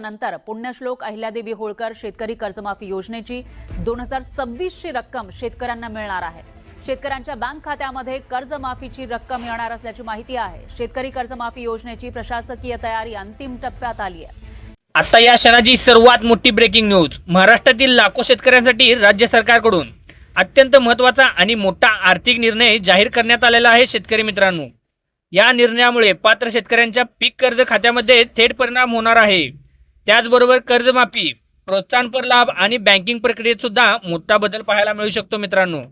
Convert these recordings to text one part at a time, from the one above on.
नंतर पुण्यश्लोक अहिल्यादेवी होळकर शेतकरी कर्जमाफी योजनेची 2026ची रक्कम शेतकऱ्यांना मिळणार आहे। शेतकऱ्यांच्या बँक खात्यामध्ये कर्जमाफीची रक्कम येणार असल्याची माहिती आहे। शेतकरी कर्जमाफी योजनेची प्रशासकीय तयारी अंतिम टप्प्यात आली आहे। आता या क्षणाची सर्वात मोठी ब्रेकिंग न्यूज। महाराष्ट्रातील लाखो शेतकऱ्यांसाठी राज्य सरकारकडून अत्यंत महत्त्वाचा आणि मोठा आर्थिक निर्णय जाहीर करण्यात आलेला आहे। शेतकरी मित्रांनो, या निर्णयामुळे पात्र शेतकऱ्यांच्या पीक कर्ज खात्यामध्ये थेट परिणाम होणार आहे। त्याचबरोबर कर्जमाफी, प्रोत्साहनपर लाभ आणि बँकिंग प्रक्रियेत सुद्धा मोठा बदल पाहायला मिळू शकतो मित्रांनो।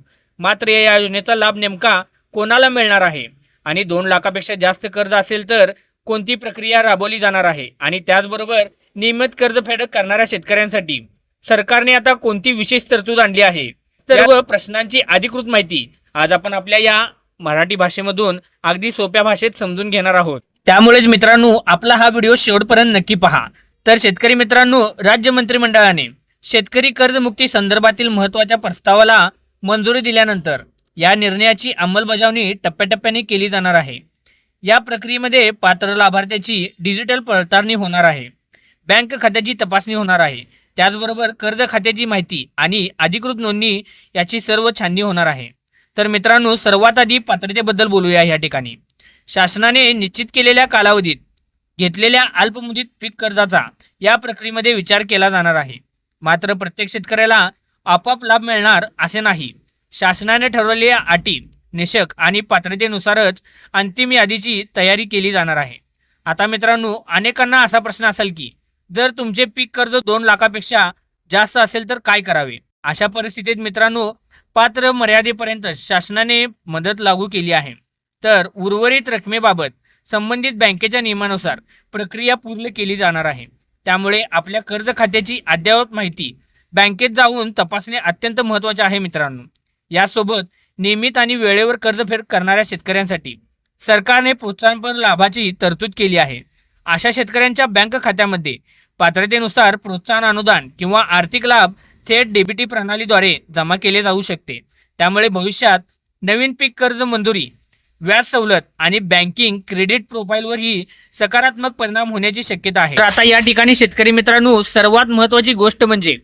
मात्र या योजनेचा लाभ नेमका कोणाला मिळणार आहे आणि 2 लाखापेक्षा जास्त कर्ज असेल तर कोणती प्रक्रिया राबवली जाणार आहे आणि त्याचबरोबर नियमित कर्जफेड करणाऱ्या शेतकऱ्यांसाठी सरकारने आता कोणती विशेष तरतूद आणली आहे, सर्व प्रश्नांची अधिकृत माहिती आज आपण आपल्या या मराठी भाषेमधून अगदी सोप्या भाषेत समजून घेणार आहोत। त्यामुळेच मित्रांनो, आपला हा व्हिडिओ शेवटपर्यंत नक्की पहा। तर शेतकरी मित्रांनो, राज्य मंत्रिमंडळाने शेतकरी कर्जमुक्ती संदर्भातील महत्त्वाच्या प्रस्तावाला मंजुरी दिल्यानंतर या निर्णयाची अंमलबजावणी टप्प्याटप्प्याने केली जाणार आहे। या प्रक्रियेमध्ये पात्र लाभार्थ्याची डिजिटल पडताळणी होणार आहे, बँक खात्याची तपासणी होणार आहे, त्याचबरोबर कर्ज खात्याची माहिती आणि अधिकृत नोंदणी याची सर्व छाननी होणार आहे। तर मित्रांनो, सर्वात आधी पात्रतेबद्दल बोलूया। या ठिकाणी शासनाने निश्चित केलेल्या कालावधीत घेतलेल्या अल्पमुदत पीक कर्जाचा या प्रक्रियेमध्ये विचार केला जाणार आहे। मात्र प्रत्येक शेतकऱ्याला आपोआप लाभ मिळणार असे नाही। शासनाने ठरवलेल्या अटी, निकष आणि पात्रतेनुसारच अंतिम यादीची तयारी केली जाणार आहे। आता मित्रांनो, अनेकांना असा प्रश्न असेल की जर तुमचे पीक कर्ज 2 लाखापेक्षा जास्त असेल तर काय करावे। अशा परिस्थितीत मित्रांनो, पात्र मर्यादेपर्यंत शासनाने मदत लागू केली आहे। तर उर्वरित रकमेबाबत संबंधित बँकेच्या नियमानुसार प्रक्रिया पूर्ण केली जाणार आहे। त्यामुळे आपल्या कर्ज खात्याची अद्ययावत माहिती बँकेत जाऊन तपासणे अत्यंत महत्त्वाचे आहे मित्रांनो। यासोबत नियमित आणि वेळेवर कर्जफेड करणाऱ्या शेतकऱ्यांसाठी सरकारने प्रोत्साहनपर लाभाची तरतूद केली आहे। अशा शेतकऱ्यांच्या बँक खात्यामध्ये पात्रतेनुसार प्रोत्साहन अनुदान किंवा आर्थिक लाभ थेट डीबीटी प्रणालीद्वारे जमा केले जाऊ शकते। त्यामुळे भविष्यात नवीन पीक कर्ज मंजुरी, व्याज सवलत आणि बँकिंग क्रेडिट प्रोफाईलवरही सकारात्मक परिणाम होण्याची शक्यता आहे। तर आता या ठिकाणी शेतकरी मित्रांनो, सर्वात महत्त्वाची गोष्ट म्हणजे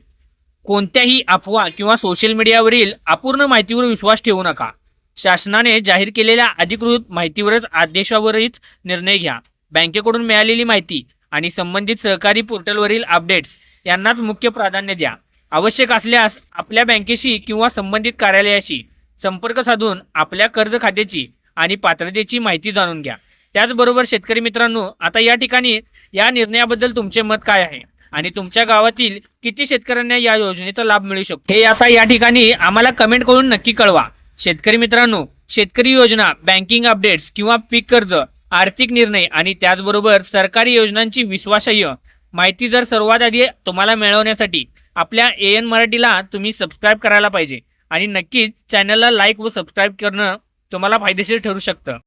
कोणत्याही अफवा किंवा सोशल मीडियावरील अपूर्ण माहितीवर विश्वास ठेवू नका। शासनाने जाहीर केलेल्या अधिकृत माहितीवरच आदेशावरच निर्णय घ्या। बँकेकडून मिळालेली माहिती आणि संबंधित सहकारी पोर्टलवरील अपडेट्स यांनाच मुख्य प्राधान्य द्या। आवश्यक असल्यास आपल्या बँकेशी किंवा संबंधित कार्यालयाशी संपर्क साधून आपल्या कर्ज खात्याची आणि पात्रतेची माहिती जाणून घ्या। त्याचबरोबर शेतकरी मित्रांनो, आता या ठिकाणी या निर्णयाबद्दल तुमचे मत काय आहे आणि तुमच्या गावातील किती शेतकऱ्यांना या योजनेचा लाभ मिळू शकतो हे आता या ठिकाणी आम्हाला कमेंट करून नक्की कळवा। शेतकरी मित्रांनो, शेतकरी योजना, बँकिंग अपडेट्स किंवा पीक कर्ज, आर्थिक निर्णय आणि त्याचबरोबर सरकारी योजनांची विश्वासार्ह माहिती जर सर्वात आधी तुम्हाला मिळवण्यासाठी आपल्या AN मराठीला तुम्ही सबस्क्राईब करायला पाहिजे आणि नक्कीच चॅनलला लाईक व सबस्क्राईब करणं तुम्हाला फायदेशीर ठरू शकतं।